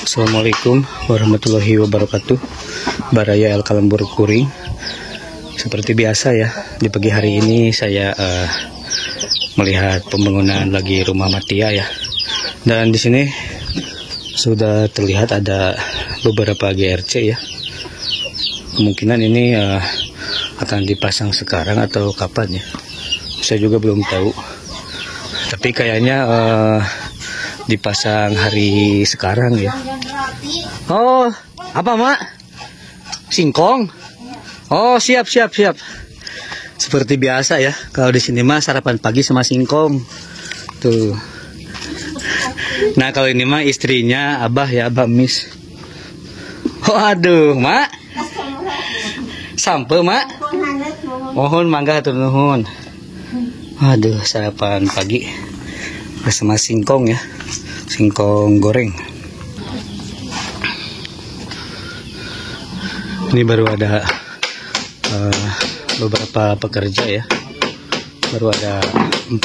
Assalamualaikum warahmatullahi wabarakatuh. Baraya El Kalembur Kuring. Seperti biasa ya, di pagi hari ini saya melihat pembangunan lagi rumah Matia ya. Dan di sini sudah terlihat ada beberapa GRC ya. Kemungkinan ini akan dipasang sekarang atau kapan ya. Saya juga belum tahu. Tapi kayaknya dipasang hari sekarang ya. Oh, apa mak? Singkong. Oh, siap. Seperti biasa ya. Kalau di sini mah sarapan pagi sama singkong. Tuh. Nah, kalau ini mah istrinya Abah ya, Abah Mis. Oh, aduh, mak. Sampai mak. Mohon mangga hatur nuhun. Aduh, sarapan pagi bersama singkong ya. Singkong goreng. Ini baru ada beberapa pekerja ya. Baru ada 4.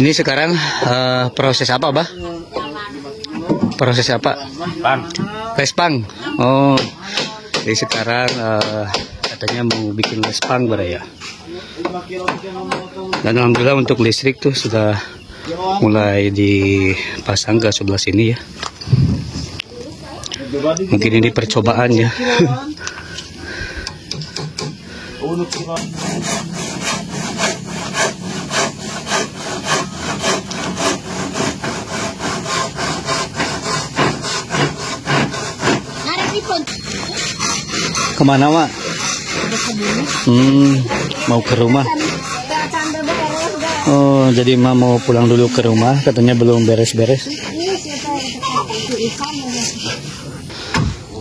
Ini sekarang proses apa, Bah? Proses apa? Lespang. Oh, jadi sekarang katanya mau bikin lespang ya. Dan alhamdulillah untuk listrik tuh sudah mulai dipasang ke sebelah sini ya. Mungkin ini percobaan ya. Kemana mak? Mau ke rumah. Oh, jadi mak mau pulang dulu ke rumah. Katanya belum beres-beres.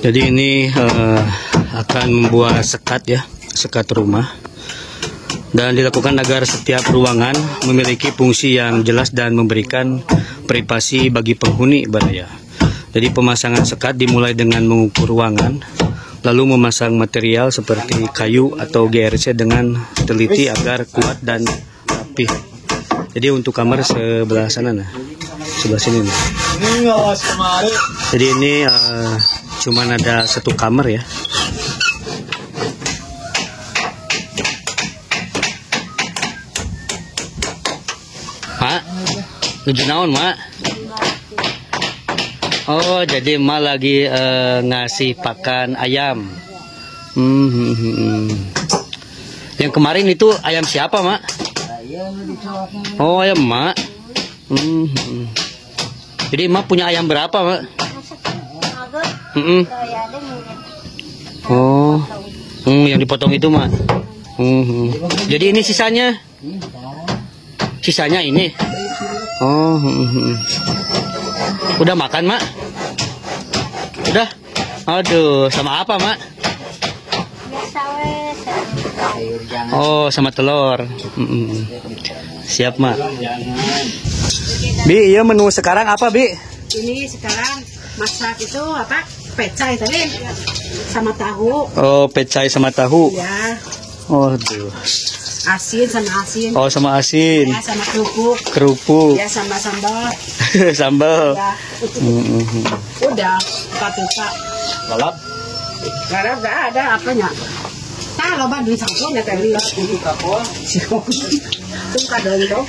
Jadi ini akan membuat sekat ya, sekat rumah. Dan dilakukan agar setiap ruangan memiliki fungsi yang jelas dan memberikan privasi bagi penghuni baraya. Jadi pemasangan sekat dimulai dengan mengukur ruangan, lalu memasang material seperti kayu atau GRC dengan teliti agar kuat dan rapi. Jadi untuk kamar sebelah sana nah, sebelah sini nah. Jadi ini cuman ada satu kamar ya. Mak, tujuh naon mak? Oh, jadi emak lagi ngasih pakan ayam. Yang kemarin itu ayam siapa, mak? Oh, ayam emak. Jadi emak punya ayam berapa, mak? Oh, yang dipotong itu, mak. Jadi ini sisanya? Sisanya ini? Oh, udah makan, mak? Udah? Aduh, sama apa, mak? Oh, sama telur. Siap, mak. Bi, iya menu sekarang apa, Bi? Ini sekarang masak itu apa? Pecai tadi sama tahu. Oh, pecai sama tahu. Ya. Oh, aduh. Asin sama asin. Oh, sama asin. Ya, sama kerupuk. Kerupuk. Ya, sama sambal. Sambal. Ya. Udah, Pak. Lalap? Lalap enggak ada apanya. Kalau bandu sangkong ya tadi. Itu kapol. Itu kadang itu.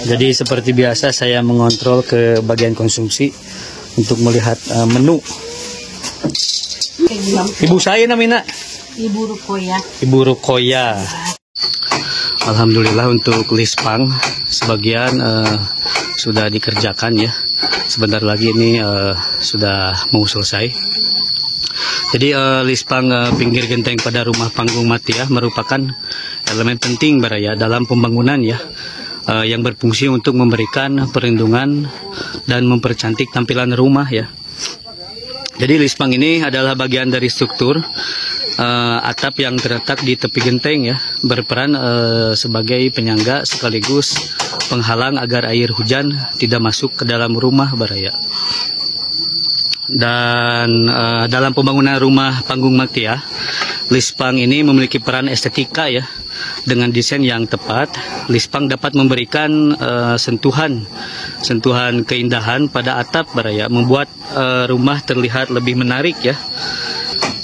Jadi seperti biasa saya mengontrol ke bagian konsumsi untuk melihat menu. Ibu saya namanya Ibu Rukoya. Ibu Rukoya. Alhamdulillah untuk lispang sebagian sudah dikerjakan ya. Sebentar lagi ini sudah mau selesai. Jadi lispang pinggir genteng pada rumah panggung Matia merupakan elemen penting baraya dalam pembangunan ya, yang berfungsi untuk memberikan perlindungan dan mempercantik tampilan rumah ya. Jadi lispang ini adalah bagian dari struktur atap yang terletak di tepi genteng ya, berperan sebagai penyangga sekaligus penghalang agar air hujan tidak masuk ke dalam rumah baraya. Dan dalam pembangunan rumah panggung Matia Lispang ini memiliki peran estetika ya. Dengan desain yang tepat, lispang dapat memberikan sentuhan keindahan pada atap baraya, membuat rumah terlihat lebih menarik ya.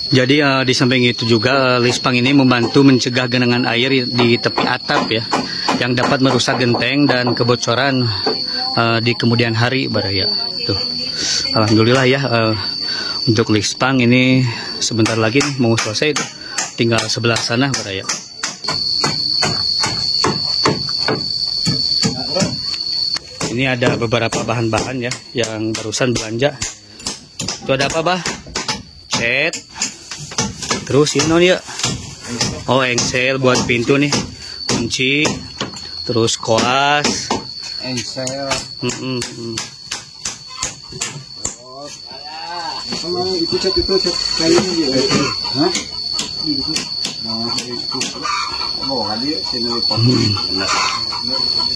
Jadi di samping itu juga lispang ini membantu mencegah genangan air di tepi atap ya, yang dapat merusak genteng dan kebocoran di kemudian hari baraya. Tuh, alhamdulillah ya, untuk lispang ini sebentar lagi nih, mau selesai, tinggal sebelah sana baraya. Ini ada beberapa bahan-bahan ya yang barusan belanja. Itu ada apa, Bah? Cat. Terus ini ya. Oh, engsel buat pintu nih. Kunci. Terus koas. Engsel. Kalau itu cat kayak ini ya. Hah?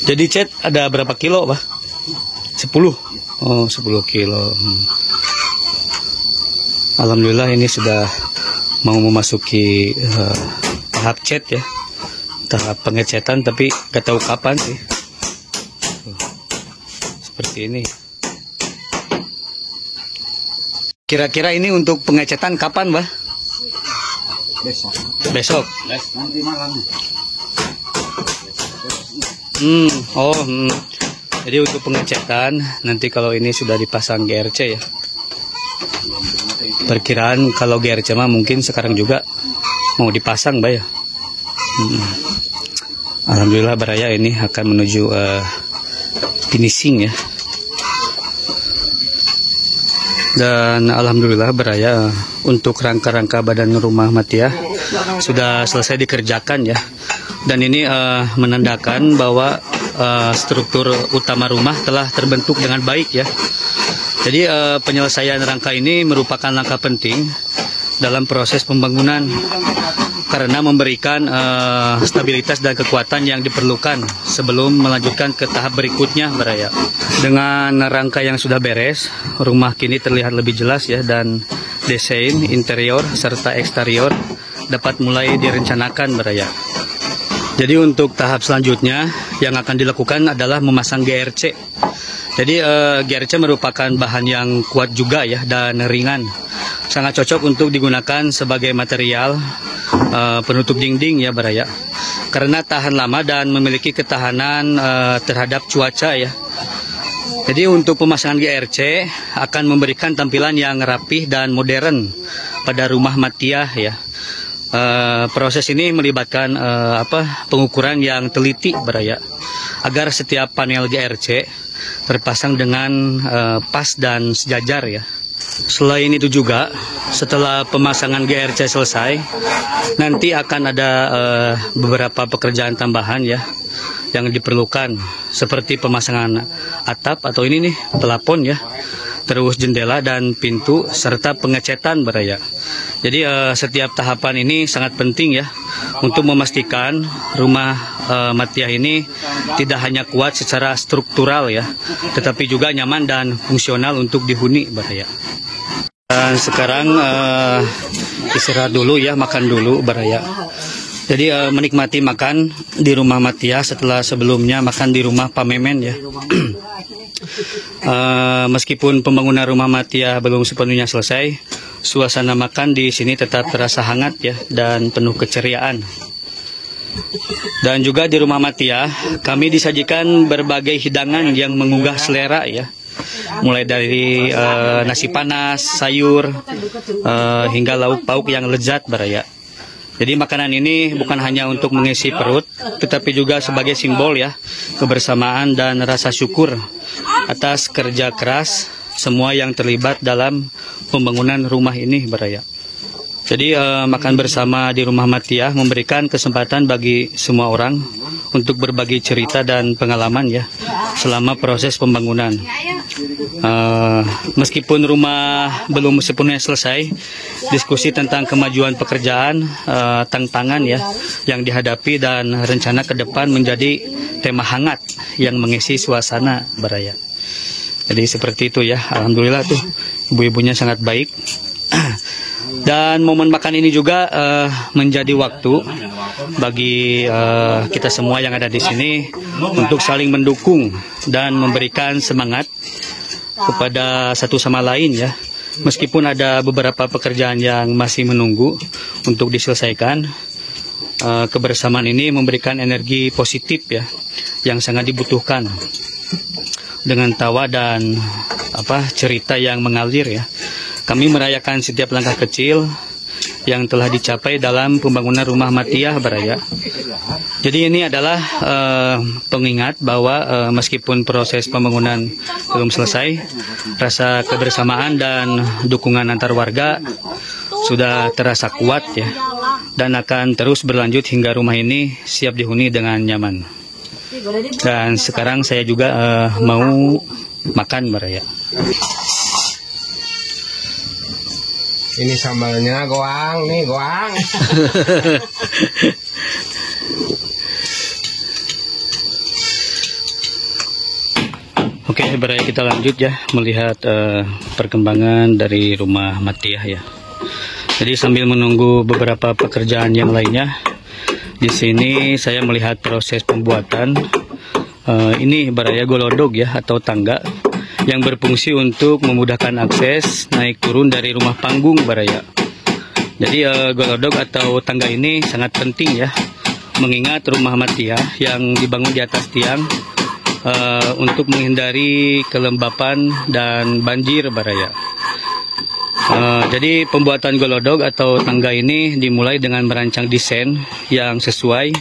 Jadi cat ada berapa kilo, Pak? 10. Oh, 10 kilo. Alhamdulillah ini sudah mau memasuki tahap cat ya. Tahap pengecatan, tapi gak tahu kapan sih. Seperti ini. Kira-kira ini untuk pengecatan kapan, Pak? Besok. Nanti malam. Jadi untuk pengecatan nanti kalau ini sudah dipasang GRC ya. Perkiraan kalau GRC mah mungkin sekarang juga mau dipasang, Mbak ya. Alhamdulillah baraya ini akan menuju finishing ya. Dan alhamdulillah baraya untuk rangka-rangka badan rumah Matia sudah selesai dikerjakan ya. Dan ini menandakan bahwa struktur utama rumah telah terbentuk dengan baik ya. Jadi penyelesaian rangka ini merupakan langkah penting dalam proses pembangunan karena memberikan stabilitas dan kekuatan yang diperlukan sebelum melanjutkan ke tahap berikutnya baraya. Dengan rangka yang sudah beres, rumah kini terlihat lebih jelas ya, dan desain interior serta eksterior dapat mulai direncanakan baraya. Jadi untuk tahap selanjutnya yang akan dilakukan adalah memasang GRC. Jadi GRC merupakan bahan yang kuat juga ya dan ringan. Sangat cocok untuk digunakan sebagai material penutup dinding ya baraya. Karena tahan lama dan memiliki ketahanan terhadap cuaca ya. Jadi untuk pemasangan GRC akan memberikan tampilan yang rapih dan modern pada rumah Matia ya. Proses ini melibatkan pengukuran yang teliti baraya, agar setiap panel GRC terpasang dengan pas dan sejajar ya. Selain itu juga setelah pemasangan GRC selesai, nanti akan ada beberapa pekerjaan tambahan ya yang diperlukan, seperti pemasangan atap atau ini nih pelapon ya, terus jendela dan pintu serta pengecatan baraya. Jadi setiap tahapan ini sangat penting ya untuk memastikan rumah Matia ini tidak hanya kuat secara struktural ya, tetapi juga nyaman dan fungsional untuk dihuni baraya. Dan sekarang istirahat dulu ya, makan dulu baraya. Jadi menikmati makan di rumah Matia setelah sebelumnya makan di rumah Pamemen ya. Meskipun pembangunan rumah Matia belum sepenuhnya selesai, suasana makan di sini tetap terasa hangat ya dan penuh keceriaan. Dan juga di rumah Matia kami disajikan berbagai hidangan yang menggugah selera ya. Mulai dari nasi panas, sayur, hingga lauk pauk yang lezat baraya. Jadi makanan ini bukan hanya untuk mengisi perut, tetapi juga sebagai simbol ya kebersamaan dan rasa syukur atas kerja keras semua yang terlibat dalam pembangunan rumah ini baraya. Jadi makan bersama di rumah Matia memberikan kesempatan bagi semua orang untuk berbagi cerita dan pengalaman ya selama proses pembangunan. Meskipun rumah belum sepenuhnya selesai, diskusi tentang kemajuan pekerjaan, tantangan ya yang dihadapi dan rencana ke depan menjadi tema hangat yang mengisi suasana baraya. Jadi seperti itu ya, alhamdulillah tuh ibu-ibunya sangat baik. Dan momen makan ini juga menjadi waktu bagi kita semua yang ada di sini untuk saling mendukung dan memberikan semangat kepada satu sama lain ya. Meskipun ada beberapa pekerjaan yang masih menunggu untuk diselesaikan, kebersamaan ini memberikan energi positif ya yang sangat dibutuhkan. Dengan tawa dan cerita yang mengalir ya, kami merayakan setiap langkah kecil yang telah dicapai dalam pembangunan rumah Matiah Baraya. Jadi ini adalah pengingat bahwa meskipun proses pembangunan belum selesai, rasa kebersamaan dan dukungan antar warga sudah terasa kuat ya, dan akan terus berlanjut hingga rumah ini siap dihuni dengan nyaman. Dan sekarang saya juga mau makan Baraya. Ini sambalnya goang nih, goang. Oke, Baraya, kita lanjut ya melihat perkembangan dari rumah Matiah ya. Jadi sambil menunggu beberapa pekerjaan yang lainnya, di sini saya melihat proses pembuatan ini Baraya golodog ya, atau tangga yang berfungsi untuk memudahkan akses naik turun dari rumah panggung Baraya. Jadi golodog atau tangga ini sangat penting ya, mengingat rumah Matiah yang dibangun di atas tiang untuk menghindari kelembapan dan banjir Baraya. Jadi pembuatan golodog atau tangga ini dimulai dengan merancang desain yang sesuai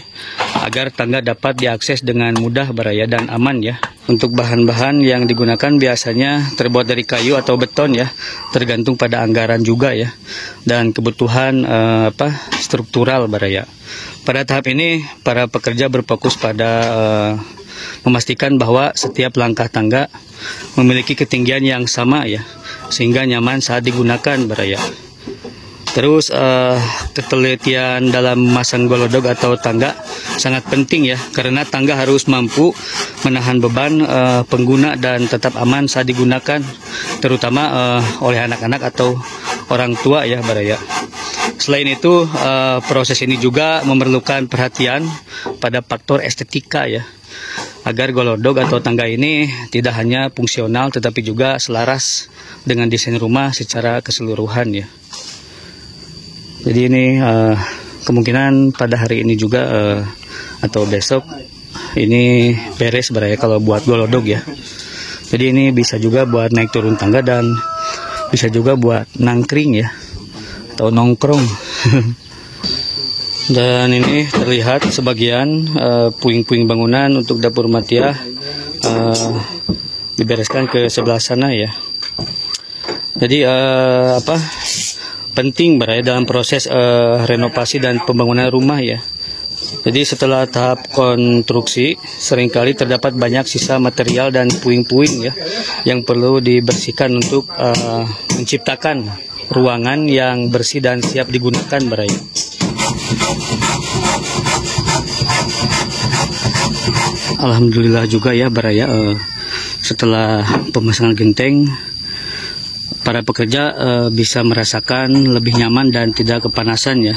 agar tangga dapat diakses dengan mudah Baraya dan aman ya. Untuk bahan-bahan yang digunakan biasanya terbuat dari kayu atau beton ya, tergantung pada anggaran juga ya, dan kebutuhan struktural Baraya. Pada tahap ini para pekerja berfokus pada memastikan bahwa setiap langkah tangga memiliki ketinggian yang sama ya, sehingga nyaman saat digunakan Baraya. Terus ketelitian dalam memasang golodog atau tangga sangat penting ya, karena tangga harus mampu menahan beban pengguna dan tetap aman saat digunakan, terutama oleh anak-anak atau orang tua ya Baraya. Selain itu proses ini juga memerlukan perhatian pada faktor estetika ya, agar golodog atau tangga ini tidak hanya fungsional tetapi juga selaras dengan desain rumah secara keseluruhan ya. Jadi ini kemungkinan pada hari ini juga atau besok ini beres Baraya kalau buat golodog ya. Jadi ini bisa juga buat naik turun tangga dan bisa juga buat nangkring ya, atau nongkrong. Dan ini terlihat sebagian puing-puing bangunan untuk dapur Matiah dibereskan ke sebelah sana ya. Jadi penting Baraya dalam proses renovasi dan pembangunan rumah ya. Jadi setelah tahap konstruksi seringkali terdapat banyak sisa material dan puing-puing ya yang perlu dibersihkan untuk menciptakan ruangan yang bersih dan siap digunakan Baraya. Alhamdulillah juga ya Baraya, setelah pemasangan genteng para pekerja bisa merasakan lebih nyaman dan tidak kepanasan ya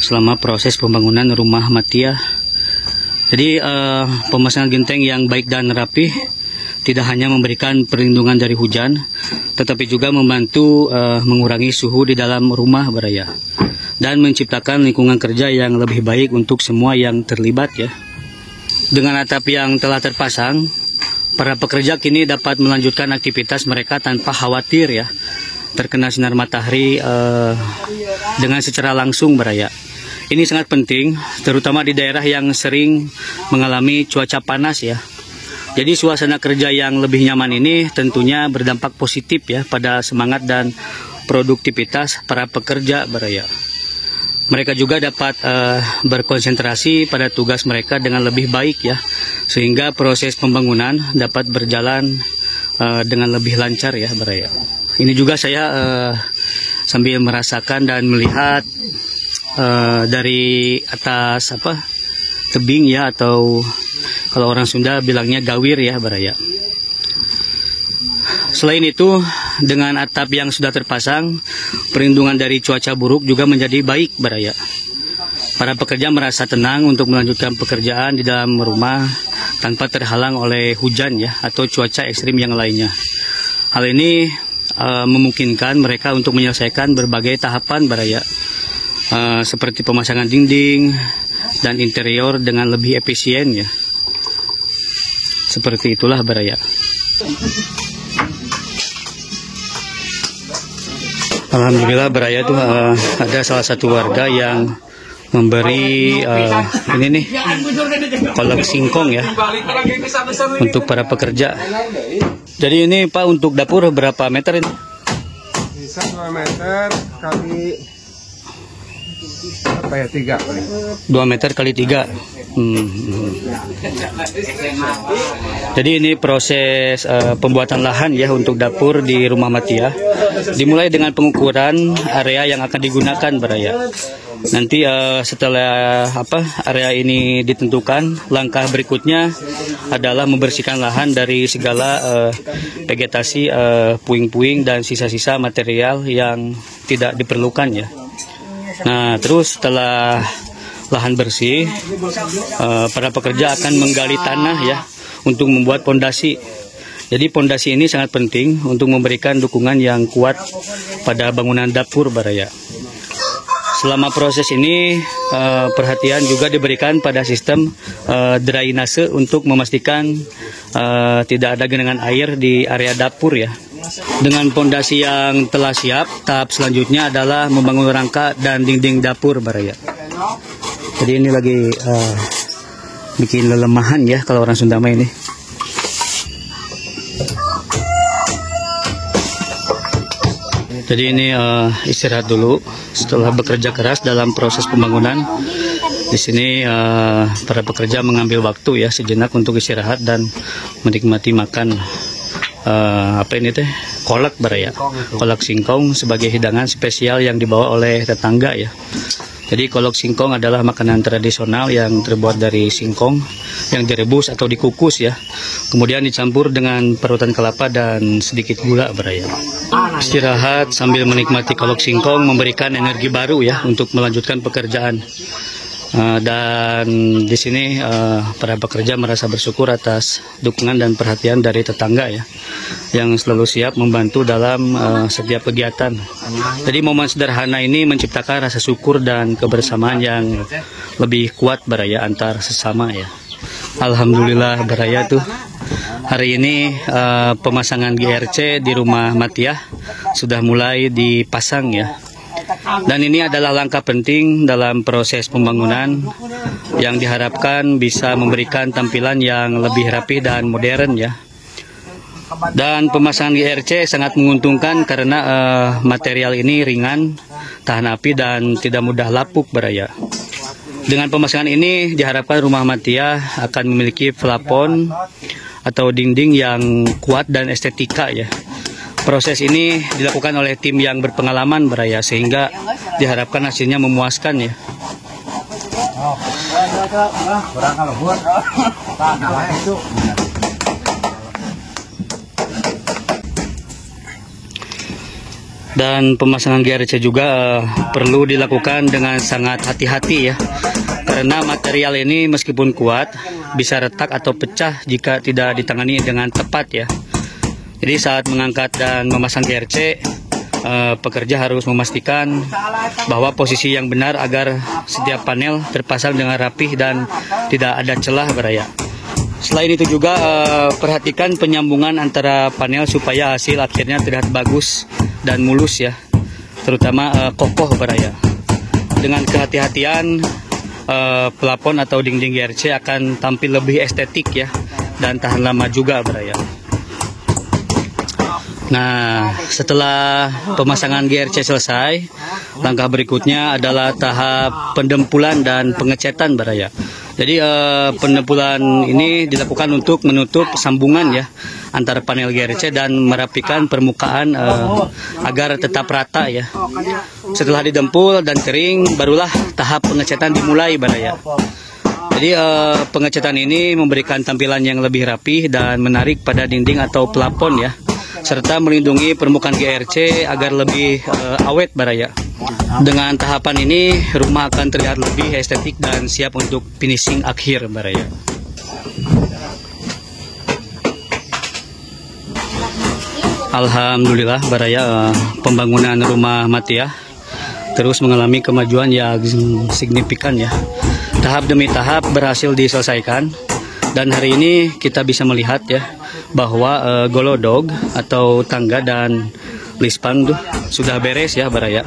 selama proses pembangunan rumah Matiah. Jadi pemasangan genteng yang baik dan rapi tidak hanya memberikan perlindungan dari hujan, tetapi juga membantu mengurangi suhu di dalam rumah Baraya dan menciptakan lingkungan kerja yang lebih baik untuk semua yang terlibat ya. Dengan atap yang telah terpasang, para pekerja kini dapat melanjutkan aktivitas mereka tanpa khawatir ya terkena sinar matahari dengan secara langsung Baraya. Ini sangat penting, terutama di daerah yang sering mengalami cuaca panas ya. Jadi suasana kerja yang lebih nyaman ini tentunya berdampak positif ya pada semangat dan produktivitas para pekerja Baraya. Mereka juga dapat berkonsentrasi pada tugas mereka dengan lebih baik ya, sehingga proses pembangunan dapat berjalan dengan lebih lancar ya Baraya. Ini juga saya sambil merasakan dan melihat dari atas tebing ya, atau kalau orang Sunda bilangnya gawir ya Baraya. Selain itu, dengan atap yang sudah terpasang, perlindungan dari cuaca buruk juga menjadi baik baraya. Para pekerja merasa tenang untuk melanjutkan pekerjaan di dalam rumah tanpa terhalang oleh hujan ya atau cuaca ekstrim yang lainnya. Hal ini memungkinkan mereka untuk menyelesaikan berbagai tahapan baraya, seperti pemasangan dinding dan interior dengan lebih efisien ya. Seperti itulah baraya. Alhamdulillah baraya itu ada salah satu warga yang memberi ini nih kolak singkong ya untuk para pekerja. Jadi ini Pak untuk dapur berapa meter ini? Bisa 2 meter kali apa ya 3. 2 meter kali 3. Jadi ini proses pembuatan lahan ya untuk dapur di rumah Matia. Dimulai dengan pengukuran area yang akan digunakan baraya. Nanti setelah area ini ditentukan, langkah berikutnya adalah membersihkan lahan dari segala vegetasi, puing-puing dan sisa-sisa material yang tidak diperlukan ya. Nah, terus setelah lahan bersih, para pekerja akan menggali tanah ya untuk membuat pondasi. Jadi pondasi ini sangat penting untuk memberikan dukungan yang kuat pada bangunan dapur baraya. Selama proses ini perhatian juga diberikan pada sistem drainase untuk memastikan tidak ada genangan air di area dapur ya. Dengan pondasi yang telah siap, tahap selanjutnya adalah membangun rangka dan dinding dapur baraya. Jadi ini lagi bikin lelemahan ya kalau orang Sunda ini. Jadi ini istirahat dulu setelah bekerja keras dalam proses pembangunan. Di sini para pekerja mengambil waktu ya sejenak untuk istirahat dan menikmati makan kolak baraya, kolak singkong sebagai hidangan spesial yang dibawa oleh tetangga ya. Jadi kolak singkong adalah makanan tradisional yang terbuat dari singkong yang direbus atau dikukus ya. Kemudian dicampur dengan parutan kelapa dan sedikit gula baraya. Istirahat sambil menikmati kolak singkong memberikan energi baru ya untuk melanjutkan pekerjaan. Dan di sini para pekerja merasa bersyukur atas dukungan dan perhatian dari tetangga ya, yang selalu siap membantu dalam setiap kegiatan. Jadi momen sederhana ini menciptakan rasa syukur dan kebersamaan yang lebih kuat baraya antar sesama ya. Alhamdulillah baraya tuh hari ini pemasangan GRC di rumah Matia sudah mulai dipasang ya. Dan ini adalah langkah penting dalam proses pembangunan yang diharapkan bisa memberikan tampilan yang lebih rapi dan modern ya. Dan pemasangan GRC sangat menguntungkan karena material ini ringan, tahan api dan tidak mudah lapuk baraya. Dengan pemasangan ini diharapkan rumah Matia akan memiliki plafon atau dinding yang kuat dan estetika ya. Proses ini dilakukan oleh tim yang berpengalaman baraya sehingga diharapkan hasilnya memuaskan ya. Dan pemasangan GRC juga perlu dilakukan dengan sangat hati-hati ya. Karena material ini meskipun kuat bisa retak atau pecah jika tidak ditangani dengan tepat ya. Jadi saat mengangkat dan memasang GRC, pekerja harus memastikan bahwa posisi yang benar agar setiap panel terpasang dengan rapih dan tidak ada celah baraya. Selain itu juga perhatikan penyambungan antara panel supaya hasil akhirnya terlihat bagus dan mulus ya, terutama kokoh baraya. Dengan kehati-hatian, plafon atau dinding GRC akan tampil lebih estetik ya dan tahan lama juga baraya. Nah, setelah pemasangan GRC selesai, langkah berikutnya adalah tahap pendempulan dan pengecetan baraya. Jadi pendempulan ini dilakukan untuk menutup sambungan ya antara panel GRC dan merapikan permukaan agar tetap rata ya. Setelah didempul dan kering, barulah tahap pengecetan dimulai baraya. Jadi pengecetan ini memberikan tampilan yang lebih rapi dan menarik pada dinding atau plafon ya. serta melindungi permukaan GRC agar lebih awet baraya. Dengan tahapan ini rumah akan terlihat lebih estetik dan siap untuk finishing akhir baraya. Alhamdulillah baraya, pembangunan rumah Matia terus mengalami kemajuan yang signifikan ya. Tahap demi tahap berhasil diselesaikan dan hari ini kita bisa melihat ya bahwa golodog atau tangga dan lispang tuh sudah beres ya baraya.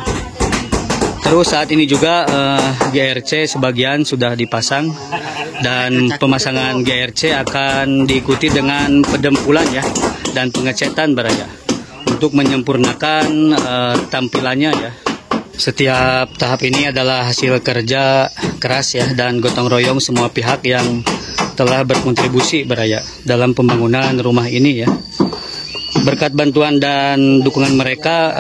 Terus saat ini juga GRC sebagian sudah dipasang dan pemasangan GRC akan diikuti dengan pedempulan ya dan pengecetan baraya untuk menyempurnakan tampilannya ya. Setiap tahap ini adalah hasil kerja keras ya dan gotong royong semua pihak yang telah berkontribusi baraya dalam pembangunan rumah ini ya. Berkat bantuan dan dukungan mereka,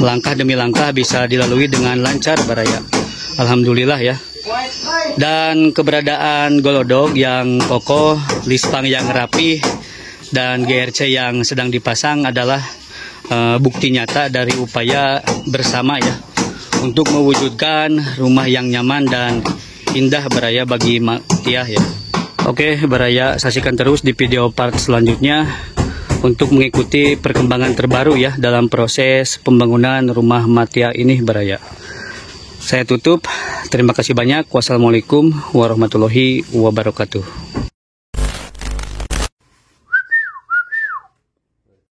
langkah demi langkah bisa dilalui dengan lancar baraya. Alhamdulillah ya. Dan keberadaan golodog yang kokoh, lispang yang rapi, dan GRC yang sedang dipasang adalah bukti nyata dari upaya bersama ya untuk mewujudkan rumah yang nyaman dan indah baraya bagi Matia ya. Oke baraya, saksikan terus di video part selanjutnya untuk mengikuti perkembangan terbaru ya dalam proses pembangunan rumah Matia ini baraya. Saya tutup. Terima kasih banyak. Wassalamualaikum warahmatullahi wabarakatuh.